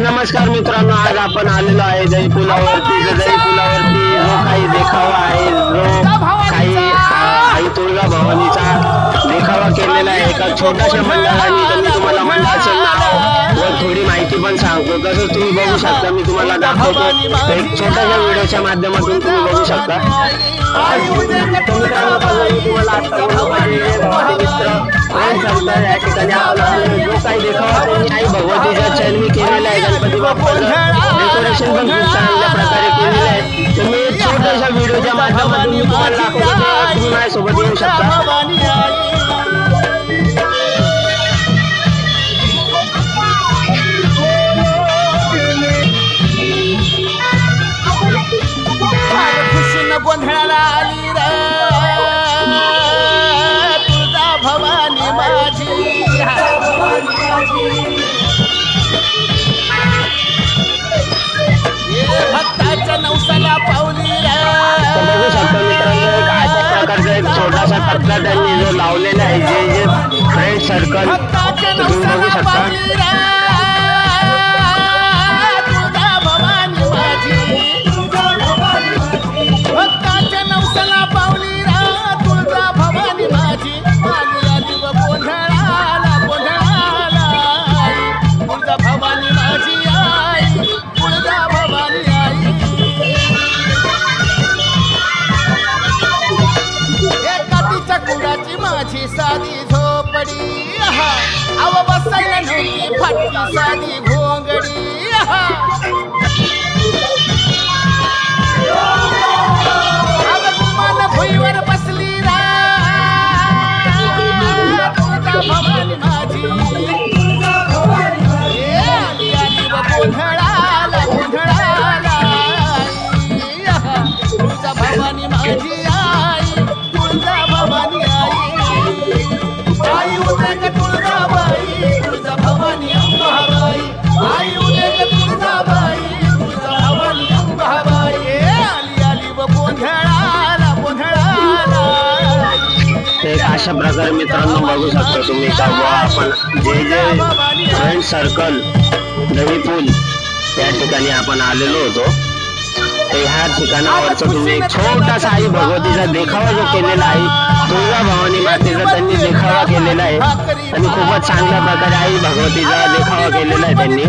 नमस्कार मित्रांनो, आज आपण आलेलो आहे दही पुलावरती. दही पुलावरती जो काही देखावा आहे, जो काही आई तुळजा भवानीचा देखावा केलेला आहे एका छोट्याशा मंडळाने. तर मी तुम्हाला मंडळाचं नाव व थोडी माहिती पण सांगतो. तसंच तुम्ही बघू शकता, मी तुम्हाला दाखवतो एक छोट्याशा व्हिडिओच्या माध्यमातून तुम्ही बघू शकता. तुम्हाला आता या ठिकाणी जो काही देखावा त्यांनी आई भगवतीच्या चरणी केलेला आहे. गणपती बाप्पाचं डेकोरेशन पण खूप चांगल्या प्रकारे केलेलं आहे. तुम्ही एक छोट्याशा व्हिडिओच्या माध्यमातून मी तुम्हाला दाखवतो, तुम्ही माझ्यासोबत येऊ शकता. गोंधळाला आली रे तुळजा भवानी माझी, भक्ताच्या नवसाला पावली रे. बघू शकता मित्रांनो, एक अशा प्रकारचा एक छोटासा टपला त्यांनी जो लावलेला आहे, जे फ्रेंड सर्कल तुम्ही बघू शकता. भक्ताच्या नवसाला पावली रा तुळजा भवानी माझी, आली आली व गोंधळाला गोंधळाला तुळजा भवानी माझी आई, तुळजा भवानी आई. एका तिच्या कुंडाची माझी साधी झोपडी, अव बसायला नव्हती फाटली साधी घोंगडी. भुईवर बसली रा तुळजा भवानी माझी, आली आली व गोंधळाला गोंधळाला तुळजा भवानी माझी आई, तुळजा भवानी आई. आई उदे ग तुळजाबाई, तुळजा भवानी अंबाबाई, आई उदे ग तुळजाबाई, तुळजा भवानी अंबाबाई. आली आली व गोंधळाला एक अशा प्रकारे मित्रांनो बघू शकता तुम्ही का आपण जे फ्रेंड सर्कल दही पूल या ठिकाणी आपण आलेलो होतो. तर ह्या ठिकाणावरचा तुम्ही एक छोटासा आई भगवतीचा देखावा जो केलेला आहे, तुळजा भवानी मातेचा त्यांनी देखावा केलेला आहे आणि खूपच चांगल्या प्रकारे आई भगवतीचा देखावा केलेला आहे त्यांनी.